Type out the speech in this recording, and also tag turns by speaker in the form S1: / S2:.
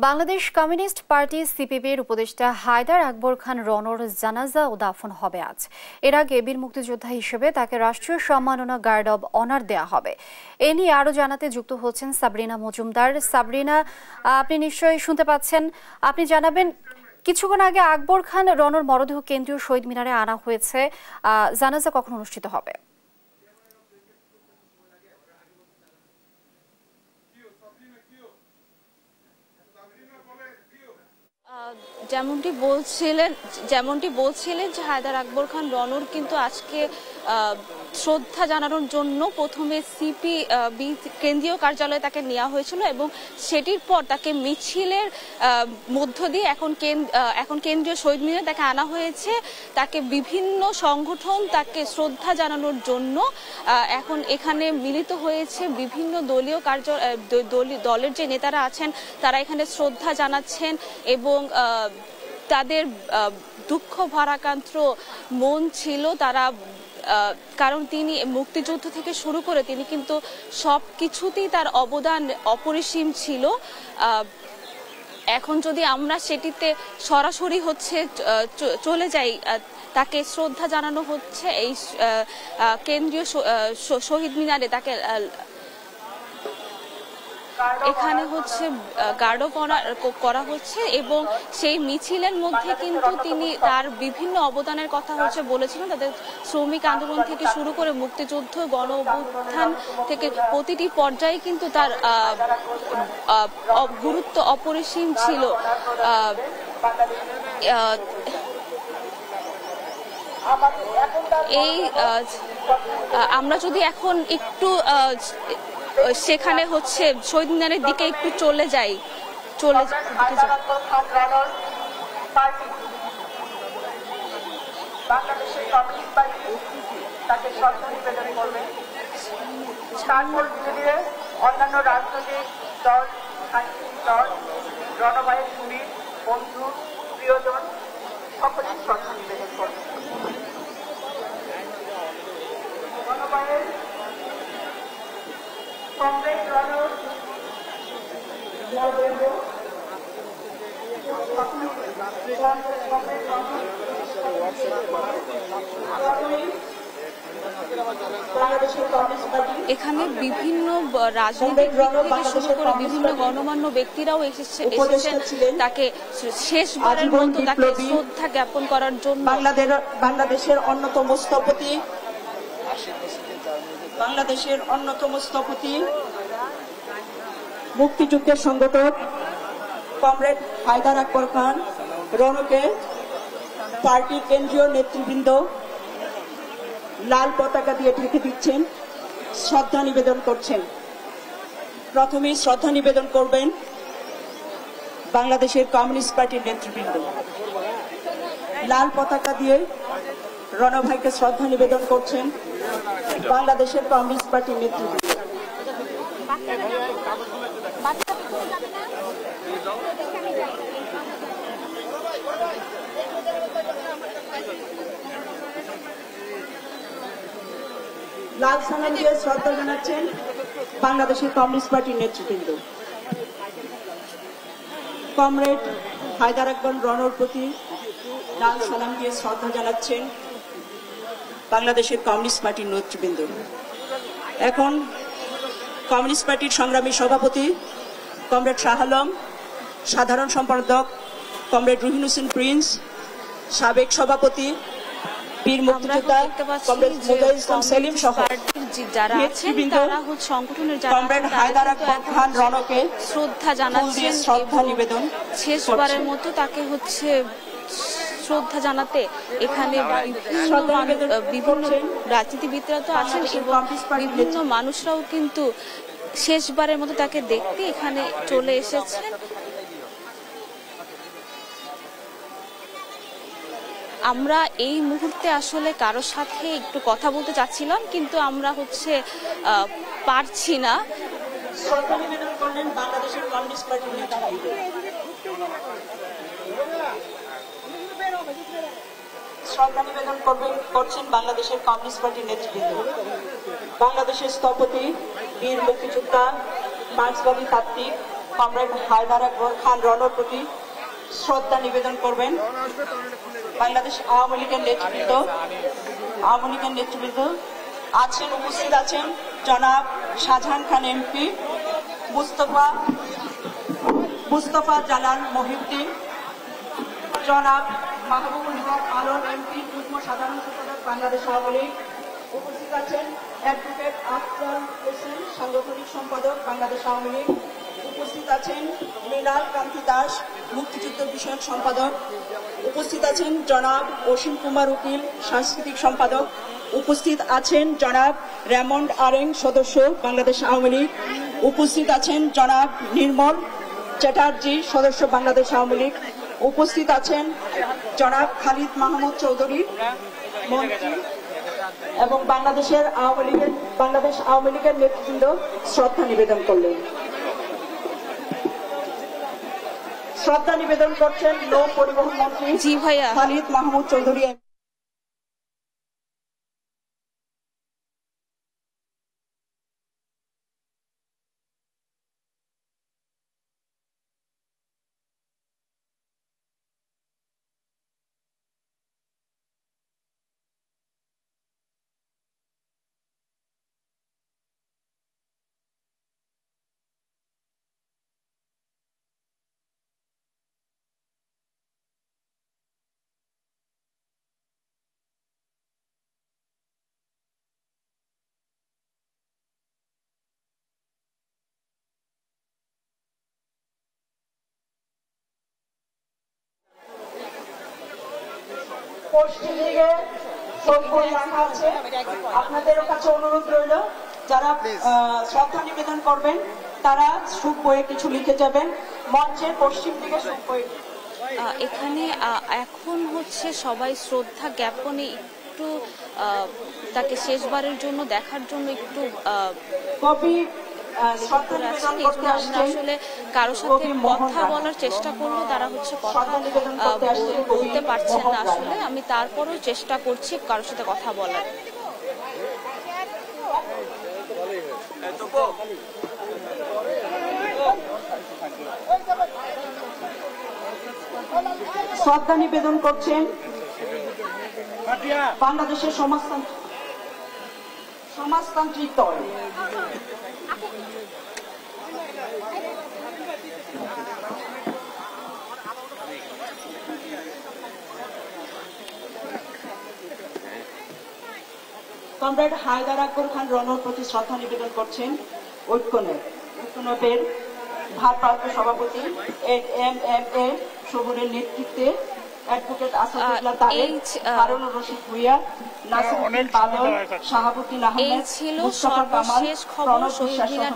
S1: Bangladesh communist party সিপিবির উপদেষ্টা হায়দার আকবর খান রনর জানাজা ও দাফন হবে আজ। এর আগে বীর মুক্তিযোদ্ধা হিসেবে তাকে রাষ্ট্রীয় সম্মাননা গার্ড অব অনার দেয়া হবে। এ নিয়ে আরো জানাতে যুক্ত হচ্ছেন সাবরিনা মজুমদার। সাবরিনা, আপনি নিশ্চয়ই শুনতে পাচ্ছেন, আপনি জানাবেন কিছুক্ষণ আগে আকবর খান রনর মরদেহ কেন্দ্রীয় শহীদ মিনারে আনা হয়েছে, জানাজা কখন অনুষ্ঠিত হবে?
S2: যেমনটি বলছিলেন যে হায়দার আকবর খান রনর কিন্তু আজকে শ্রদ্ধা জানানোর জন্য প্রথমে সিপিবি কেন্দ্রীয় কার্যালয়ে তাকে নেওয়া হয়েছিল এবং সেটির পর তাকে মিছিলের মধ্য দিয়ে এখন কেন্দ্রীয় শহীদ মিনারে তাকে আনা হয়েছে। তাকে বিভিন্ন সংগঠন তাকে শ্রদ্ধা জানানোর জন্য এখন এখানে মিলিত হয়েছে। বিভিন্ন দলের যে নেতারা আছেন তারা এখানে শ্রদ্ধা জানাচ্ছেন এবং তাদের দুঃখ ভারাক্রান্ত মন ছিল তারা, কারণ তিনি মুক্তিযুদ্ধ থেকে শুরু করে তিনি কিন্তু সব কিছুতেই তার অবদান অপরিসীম ছিল। এখন যদি আমরা সেটিতে সরাসরি চলে যাই, তাকে শ্রদ্ধা জানানো হচ্ছে এই কেন্দ্রীয় শহীদ মিনারে। তাকে এখানে গার্ড অফ অনার করা হচ্ছে এবং সেই মিছিলের মধ্যে কিন্তু তিনি তার বিভিন্ন অবদানের কথা বলেছিলেন। তাদের শ্রমিক আন্দোলন থেকে শুরু করে মুক্তিযুদ্ধ, গণ অভ্যুত্থান থেকে প্রতিটি পর্যায়ে কিন্তু তার গুরুত্ব অপরিসীম ছিল। আমরা যদি এখন একটু সেখানে শহীদ মিনারের দিকে একটু চলে যাই।
S3: বাংলাদেশের কমিউনিস্ট পার্টি তাকে শ্রদ্ধা নিবেদন করবে। তারপর ধীরে ধীরে অন্যান্য রাজনৈতিক দল, সাংস্কৃতিক দল, রণবাহের সুবীর বন্ধু প্রিয়জন সকলেই শ্রদ্ধা নিবেদন করবে। রণবাহের কংগ্রেস রনর
S2: এখানে বিভিন্ন রাজনৈতিক থেকে শুরু করে বিভিন্ন গণমান্য ব্যক্তিরাও এসেছেন তাকে শেষবারের মতো তাকে শ্রদ্ধা জ্ঞাপন করার জন্য।
S3: বাংলাদেশের অন্যতম স্থপতি মুক্তিযুদ্ধের সংগঠক কমরেড হায়দার আকবর খান রনকে পার্টির কেন্দ্রীয় নেতৃবৃন্দ লাল পতাকা দিয়ে ঢেকে দিচ্ছেন, শ্রদ্ধা নিবেদন করছেন। প্রথমেই শ্রদ্ধা নিবেদন করবেন বাংলাদেশের কমিউনিস্ট পার্টির নেতৃবৃন্দ। লাল পতাকা দিয়ে রণভাইকে শ্রদ্ধা নিবেদন করছেন বাংলাদেশের কমিউনিস্ট পার্টির নেতৃবৃন্দ। লাল সালাম দিয়ে শ্রদ্ধা জানাচ্ছেন বাংলাদেশের কমিউনিস্ট পার্টির নেতৃবৃন্দ। কমরেড হায়দার আকবর রনর প্রতি লাল সালাম দিয়ে শ্রদ্ধা জানাচ্ছেন বাংলাদেশের কমিউনিস্ট পার্টির নেতৃবৃন্দ। এখন কমিউনিস্ট পার্টির সংগ্রামী সভাপতি কমরেড শাহ আলম, সাধারণ সম্পাদক কমরেড রুহিন হোসেন প্রিন্স, সাবেক সভাপতি বীর মুক্তিযোদ্ধা কমরেড মুজাহিদ ইসলাম সেলিম সহ
S2: যারা আছেন তারা সংগঠনের
S3: কমরেড হায়দার আকবর খান রনকে
S2: শ্রদ্ধা জানাচ্ছেন।
S3: শ্রদ্ধা নিবেদন
S2: শেষবারের মতো তাকে শ্রদ্ধা জানাতে এখানে বিভিন্ন রাজনীতিবিদরা তো আছেন এবং বিভিন্ন মানুষরাও কিন্তু শেষবারের মতো তাকে দেখতে এখানে চলে এসেছেন। আমরা এই মুহূর্তে আসলে কারোর সাথে একটু কথা বলতে চাচ্ছিলাম, কিন্তু আমরা পারছি না।
S3: শ্রদ্ধা নিবেদন করলেন বাংলাদেশের কমিউনিস্ট পার্টির নেতৃবৃন্দ। শ্রদ্ধা নিবেদন করছেন বাংলাদেশের কমিউনিস্ট পার্টির নেতৃবৃন্দ। বাংলাদেশের স্থপতি বীর মুক্তিযোদ্ধা মার্ক্সবাদী তাত্ত্বিক কমরেড হায়দার আকবর খান রনর প্রতি শ্রদ্ধা নিবেদন করবেন। বাংলাদেশ আওয়ামী লীগের নেতৃবৃন্দ আছেন, উপস্থিত আছেন জনাব শাহজাহান খান এমপি, মুস্তফা জালাল মহিউদ্দিন, জনাব মাহবুবুল হক আলম এমপি, যুগ্ম সাধারণ সম্পাদক বাংলাদেশ আওয়ামী লীগ। উপস্থিত আছেন অ্যাডভোকেট আফজাল হোসেন, সাংগঠনিক সম্পাদক বাংলাদেশ আওয়ামী লীগ। উপস্থিত আছেন মৃণাল কান্তি দাস, মুক্তিযুদ্ধ বিষয়ক সম্পাদক। উপস্থিত আছেন জনাব অসীম কুমার উকিল, সাংস্কৃতিক সম্পাদক। উপস্থিত আছেন জনাব রেমন্ড আরেং, সদস্য বাংলাদেশ আওয়ামী লীগ। উপস্থিত আছেন জনাব নির্মল চ্যাটার্জি, সদস্য বাংলাদেশ আওয়ামী লীগ। উপস্থিত আছেন জনাব খালিদ মাহমুদ চৌধুরী, মন্ত্রী, এবং বাংলাদেশ আওয়ামী লীগের নেতৃবৃন্দ শ্রদ্ধা নিবেদন করলেন। শ্রদ্ধা নিবেদন করছেন নৌ পরিবহন মন্ত্রী খালিদ মাহমুদ চৌধুরী। পশ্চিম দিকে রাখা আছে, আপনাদের কাছে অনুরোধ রইল যারা শ্রদ্ধা নিবেদন করবেন তারা সুখ বইয়ে কিছু লিখে যাবেন। মঞ্চের পশ্চিম দিকে সুখ বই।
S2: এখানে এখন হচ্ছে সবাই শ্রদ্ধা জ্ঞাপনে একটু তাকে শেষবারের জন্য দেখার জন্য একটু
S3: কবি
S2: আমরা আসলে কারোর সাথে কথা বলার চেষ্টা করবো, তারা হচ্ছে কথা বলতে পারছেন না। আসলে আমি তারপরও চেষ্টা করছি কারোর সাথে কথা বলার।
S3: শ্রদ্ধা নিবেদন করছেন বাংলাদেশের সমাজতান্ত্রিক দল কমরেড হায়দার আকবর খান রনর প্রতি শ্রদ্ধা নিবেদন করছেন ঐক্যনবের ভারপ্রাপ্ত সভাপতি MMA শহুরের নেতৃত্বে অ্যাডভোকেট আসাদুল্লাহ তারেক, হারুন রশিদ ভুইয়া, নাসিরুদ্দিন বাদল, শাহাবুদ্দিন আহমেদ, মুস্তাফা কামাল, প্রণব বিশ্বাস সহ